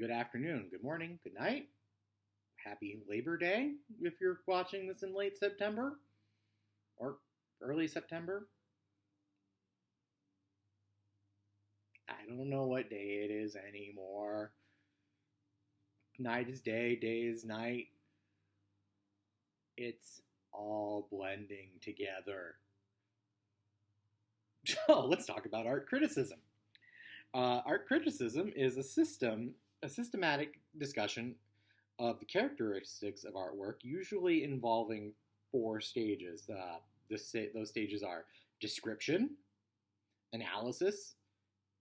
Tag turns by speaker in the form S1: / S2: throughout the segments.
S1: good afternoon, good morning, good night. Happy Labor Day if you're watching this in late September or early September. I don't know what day it is anymore. Night is day, day is night. It's all blending together. So let's talk about art criticism. Art criticism is a systematic discussion of the characteristics of artwork, usually involving four stages. Those stages are description, analysis,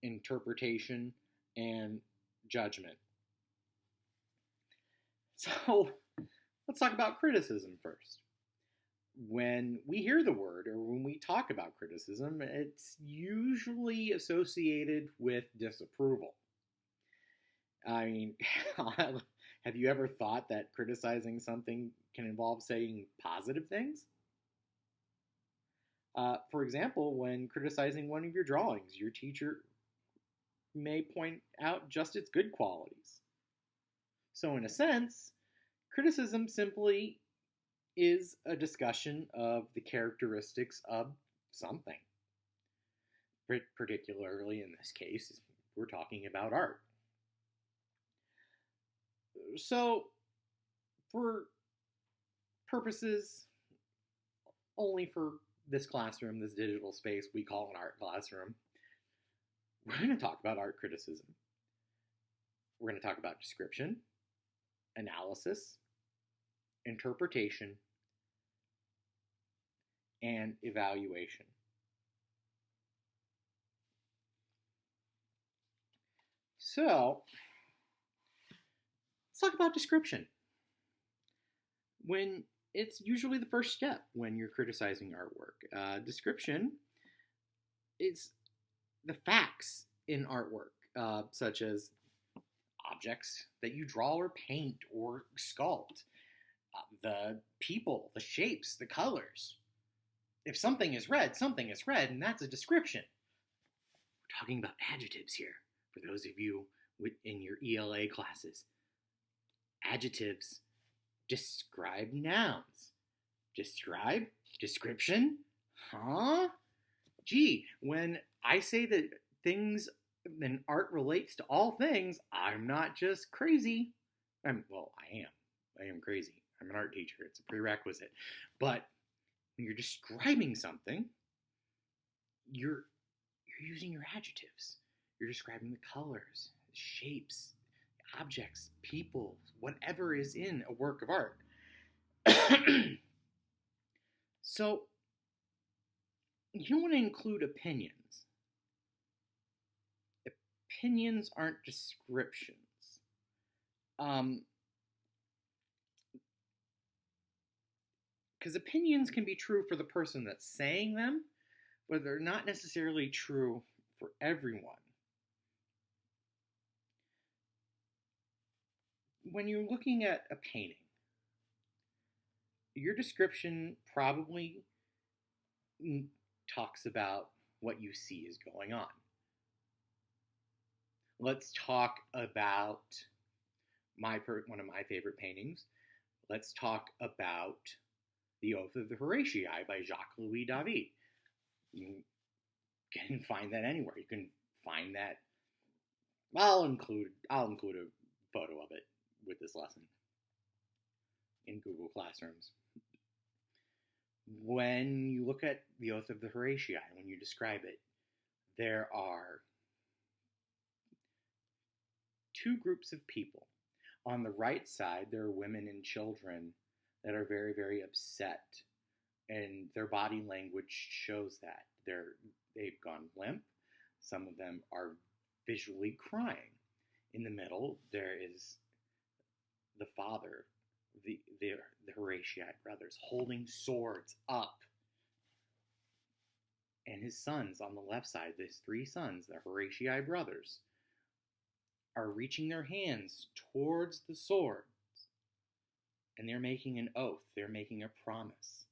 S1: interpretation, and judgment. So let's talk about criticism first. When we hear the word or when we talk about criticism, it's usually associated with disapproval. I mean, have you ever thought that criticizing something can involve saying positive things? For example, when criticizing one of your drawings, your teacher may point out just its good qualities. So, in a sense, criticism simply is a discussion of the characteristics of something. Particularly in this case, we're talking about art. So, for purposes only for this classroom, this digital space we call an art classroom, we're going to talk about art criticism. We're going to talk about description, analysis, interpretation, and evaluation. So, let's talk about description. When it's usually the first step when you're criticizing artwork. Description is the facts in artwork, such as objects that you draw or paint or sculpt, the people, the shapes, the colors. If something is red, and that's a description. We're talking about adjectives here, for those of you in your ELA classes. Adjectives describe nouns. Describe? Description? Huh? Gee, when I say that things and art relates to all things, I'm not just crazy. I am. I am crazy. I'm an art teacher. It's a prerequisite. But when you're describing something, you're using your adjectives. You're describing the colors, the shapes, objects, people, whatever is in a work of art. So, you want to include opinions. Opinions aren't descriptions. Because opinions can be true for the person that's saying them, but they're not necessarily true for everyone. When you're looking at a painting, your description probably talks about what you see is going on. Let's talk about one of my favorite paintings. Let's talk about The Oath of the Horatii by Jacques-Louis David. You can find that anywhere. You can find that. I'll include a photo of it with this lesson in Google Classrooms. When you look at The Oath of the Horatii, when you describe it, there are two groups of people. On the right side, there are women and children that are very, very upset, and their body language shows that. They've gone limp. Some of them are visually crying. In the middle, there is the father, the Horatii brothers, holding swords up. And his sons on the left side, his three sons, the Horatii brothers, are reaching their hands towards the swords. And they're making an oath. They're making a promise.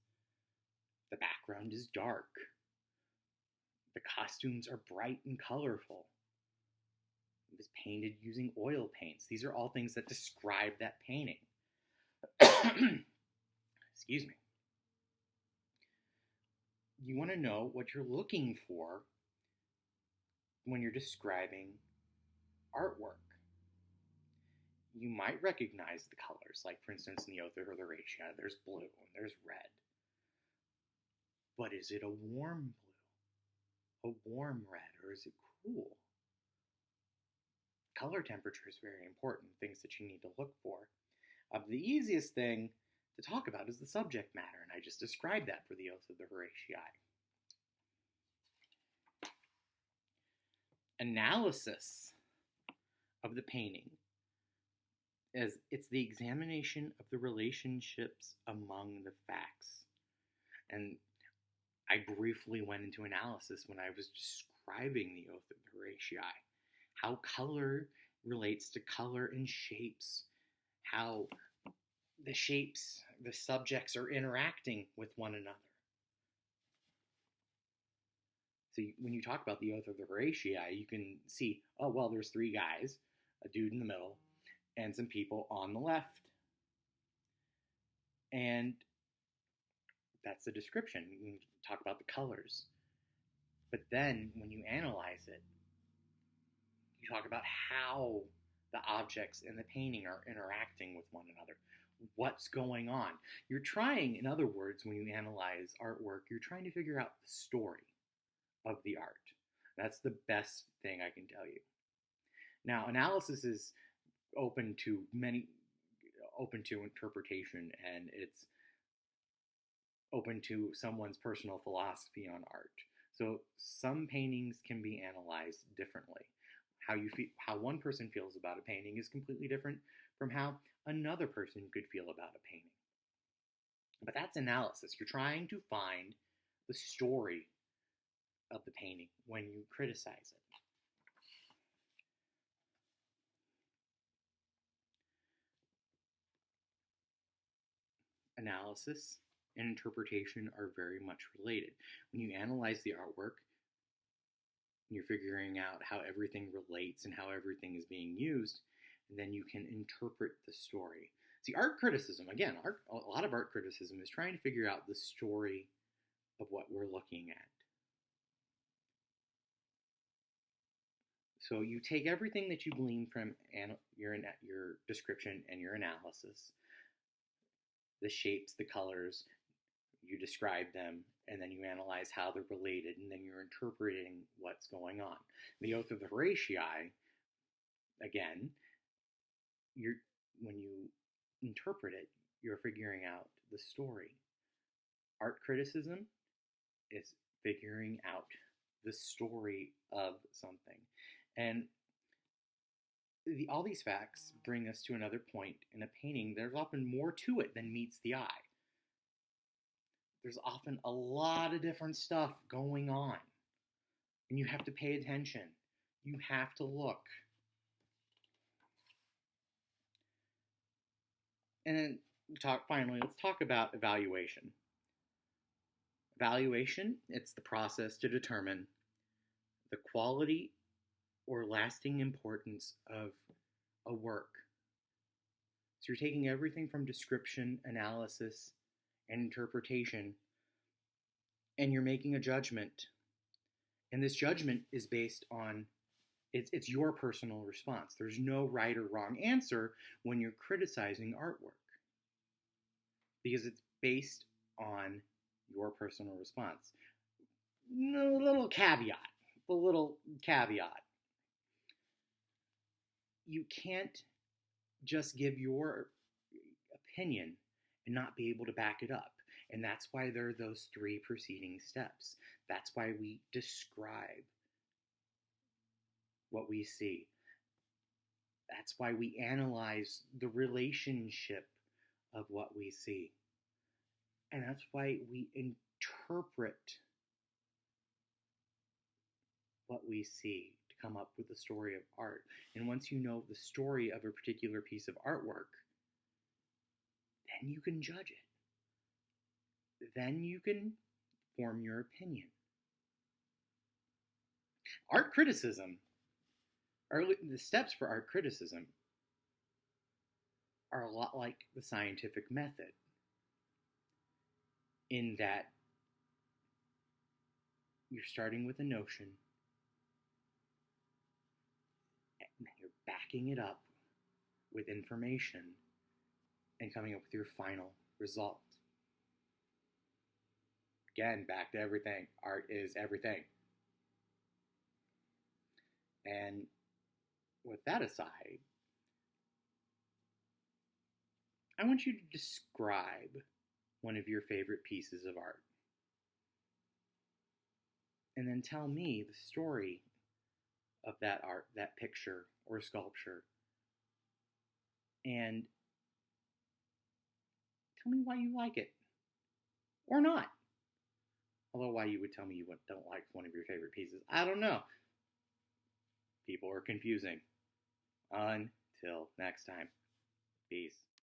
S1: The background is dark. The costumes are bright and colorful. It was painted using oil paints. These are all things that describe that painting. Excuse me. You want to know what you're looking for when you're describing artwork. You might recognize the colors, like for instance in the Oath of Horatia, there's blue and there's red. But is it a warm blue, a warm red, or is it cool? Color temperature is very important, things that you need to look for. The easiest thing to talk about is the subject matter, and I just described that for the Oath of the Horatii. Analysis of the painting is it's the examination of the relationships among the facts. And I briefly went into analysis when I was describing the Oath of the Horatii, how color relates to color and shapes, how the shapes, the subjects are interacting with one another. So when you talk about the Oath of the Horatii, you can see, oh, well, there's three guys, a dude in the middle, and some people on the left. And that's the description. You can talk about the colors. But then when you analyze it, you talk about how the objects in the painting are interacting with one another. What's going on? You're trying, in other words, when you analyze artwork, you're trying to figure out the story of the art. That's the best thing I can tell you. Now, analysis is open to interpretation, and it's open to someone's personal philosophy on art. So some paintings can be analyzed differently. How one person feels about a painting is completely different from how another person could feel about a painting. But that's analysis. You're trying to find the story of the painting when you criticize it. Analysis and interpretation are very much related. When you analyze the artwork, you're figuring out how everything relates and how everything is being used, and then you can interpret the story. See, art criticism, again, a lot of art criticism is trying to figure out the story of what we're looking at. So you take everything that you glean from your description and your analysis, the shapes, the colors, you describe them, and then you analyze how they're related, and then you're interpreting what's going on. The Oath of the Horatii, again, when you interpret it, you're figuring out the story. Art criticism is figuring out the story of something. And all these facts bring us to another point. In a painting, there's often more to it than meets the eye. There's often a lot of different stuff going on. And you have to pay attention. You have to look. And then let's talk about evaluation. Evaluation, it's the process to determine the quality or lasting importance of a work. So you're taking everything from description, analysis, and interpretation, and you're making a judgment. And this judgment is based on, it's your personal response. There's no right or wrong answer when you're criticizing artwork, because it's based on your personal response. The little caveat. You can't just give your opinion and not be able to back it up. And that's why there are those three preceding steps. That's why we describe what we see. That's why we analyze the relationship of what we see. And that's why we interpret what we see to come up with the story of art. And once you know the story of a particular piece of artwork, then you can judge it. Then you can form your opinion. Art criticism The steps for art criticism are a lot like the scientific method, in that you're starting with a notion and you're backing it up with information and coming up with your final result. Again, back to everything. Art is everything. And with that aside, I want you to describe one of your favorite pieces of art. And then tell me the story of that art, that picture or sculpture. And tell me why you like it. Or not. Although why you would tell me you don't like one of your favorite pieces, I don't know. People are confusing. Until next time. Peace.